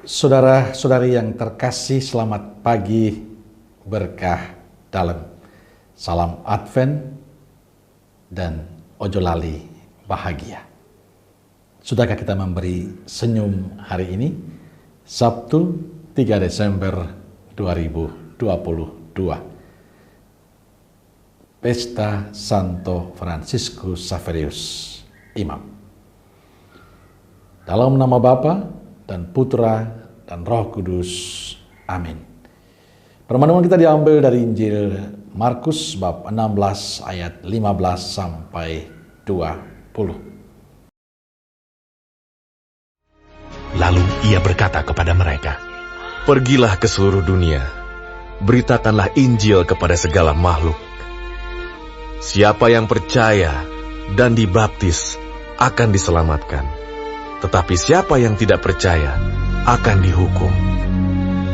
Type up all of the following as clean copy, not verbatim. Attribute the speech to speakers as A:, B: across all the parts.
A: Saudara-saudari yang terkasih, selamat pagi, berkah dalam. Salam Advent dan ojo lali bahagia. Sudahkah kita memberi senyum hari ini? Sabtu 3 Desember 2022. Pesta Santo Fransiskus Xaverius, Imam. Dalam nama Bapa dan Putra dan Roh Kudus. Amin. Pertemuan kita diambil dari Injil Markus bab 16 ayat 15 sampai 20.
B: Lalu ia berkata kepada mereka, "Pergilah ke seluruh dunia, beritakanlah Injil kepada segala makhluk. Siapa yang percaya dan dibaptis akan diselamatkan. Tetapi siapa yang tidak percaya akan dihukum.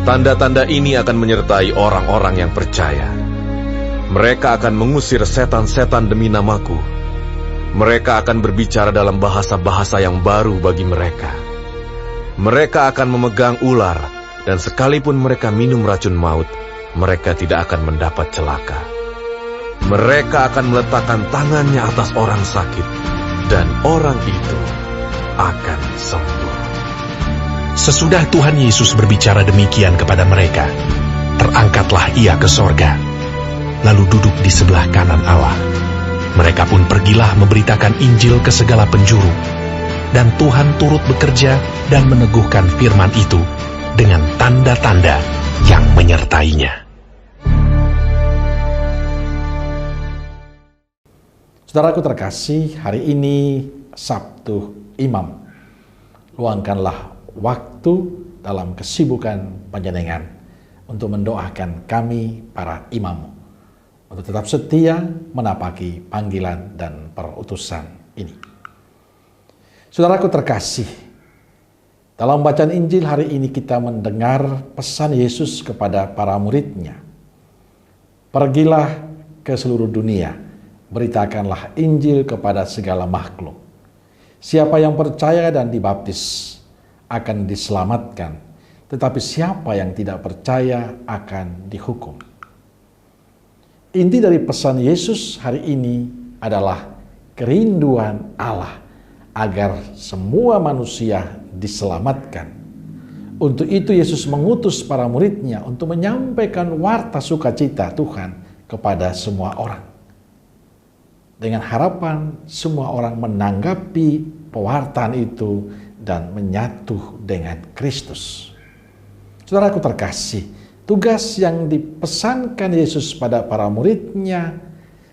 B: Tanda-tanda ini akan menyertai orang-orang yang percaya. Mereka akan mengusir setan-setan demi namaku. Mereka akan berbicara dalam bahasa-bahasa yang baru bagi mereka. Mereka akan memegang ular, dan sekalipun mereka minum racun maut, mereka tidak akan mendapat celaka. Mereka akan meletakkan tangannya atas orang sakit, dan orang itu akan sembuh."
C: Sesudah Tuhan Yesus berbicara demikian kepada mereka, terangkatlah ia ke sorga, lalu duduk di sebelah kanan Allah. Mereka pun pergilah memberitakan Injil ke segala penjuru, dan Tuhan turut bekerja dan meneguhkan firman itu dengan tanda-tanda yang menyertainya.
A: Saudaraku terkasih, hari ini Sabtu Imam. Luangkanlah waktu dalam kesibukan panjenengan untuk mendoakan kami para imam untuk tetap setia menapaki panggilan dan perutusan ini. Saudaraku terkasih, dalam bacaan Injil hari ini kita mendengar pesan Yesus kepada para muridnya. Pergilah ke seluruh dunia, beritakanlah Injil kepada segala makhluk. Siapa yang percaya dan dibaptis akan diselamatkan, tetapi siapa yang tidak percaya akan dihukum. Inti dari pesan Yesus hari ini adalah kerinduan Allah agar semua manusia diselamatkan. Untuk itu Yesus mengutus para muridnya untuk menyampaikan warta sukacita Tuhan kepada semua orang, dengan harapan semua orang menanggapi pewartaan itu dan menyatu dengan Kristus. Saudaraku terkasih, tugas yang dipesankan Yesus pada para muridnya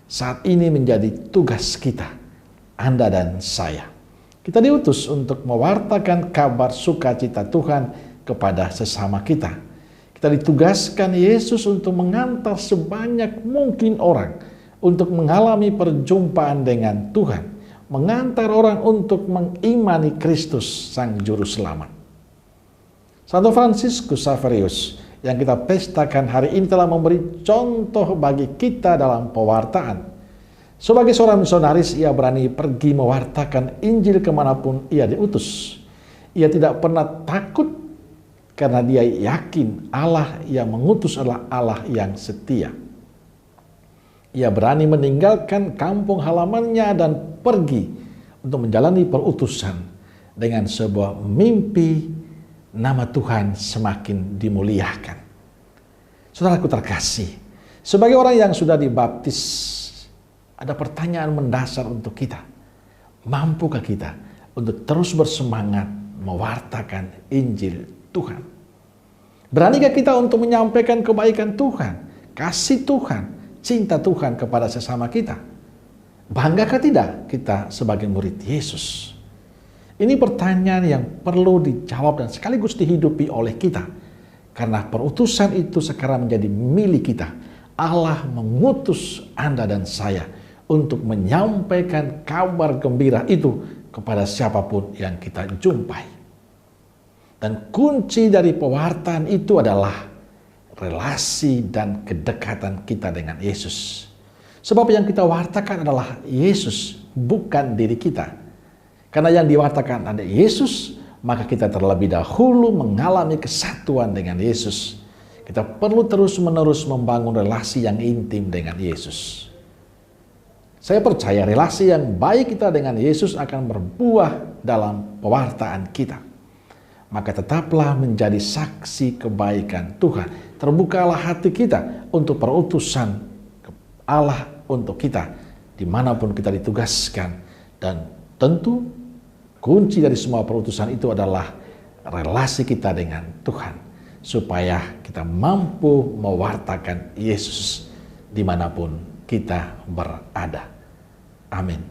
A: saat ini menjadi tugas kita, Anda dan saya. Kita diutus untuk mewartakan kabar sukacita Tuhan kepada sesama kita. Kita ditugaskan Yesus untuk mengantar sebanyak mungkin orang untuk mengalami perjumpaan dengan Tuhan, mengantar orang untuk mengimani Kristus Sang Juru Selamat. Santo Fransiskus Xaverius yang kita pestakan hari ini telah memberi contoh bagi kita dalam pewartaan. Sebagai seorang misionaris, ia berani pergi mewartakan Injil kemanapun ia diutus. Ia tidak pernah takut karena dia yakin Allah yang mengutus adalah Allah yang setia. Ia berani meninggalkan kampung halamannya dan pergi untuk menjalani perutusan dengan sebuah mimpi nama Tuhan semakin dimuliakan. Saudaraku terkasih, sebagai orang yang sudah dibaptis, ada pertanyaan mendasar untuk kita. Mampukah kita untuk terus bersemangat mewartakan Injil Tuhan? Beranikah kita untuk menyampaikan kebaikan Tuhan, kasih Tuhan, cinta Tuhan kepada sesama kita? Banggakah tidak kita sebagai murid Yesus? Ini pertanyaan yang perlu dijawab dan sekaligus dihidupi oleh kita. Karena perutusan itu sekarang menjadi milik kita. Allah mengutus Anda dan saya untuk menyampaikan kabar gembira itu kepada siapapun yang kita jumpai. Dan kunci dari pewartaan itu adalah relasi dan kedekatan kita dengan Yesus. Sebab yang kita wartakan adalah Yesus, bukan diri kita. Karena yang diwartakan ada Yesus, maka kita terlebih dahulu mengalami kesatuan dengan Yesus. Kita perlu terus-menerus membangun relasi yang intim dengan Yesus. Saya percaya relasi yang baik kita dengan Yesus akan berbuah dalam pewartaan kita. Maka tetaplah menjadi saksi kebaikan Tuhan. Terbukalah hati kita untuk perutusan Allah untuk kita, dimanapun kita ditugaskan. Dan tentu kunci dari semua perutusan itu adalah relasi kita dengan Tuhan, supaya kita mampu mewartakan Yesus dimanapun kita berada. Amin.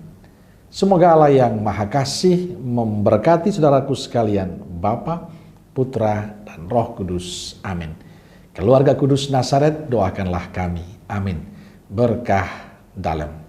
A: Semoga Allah yang Maha Kasih memberkati saudaraku sekalian, Bapa, Putra, dan Roh Kudus. Amin. Keluarga Kudus Nazaret, doakanlah kami. Amin. Berkah dalam.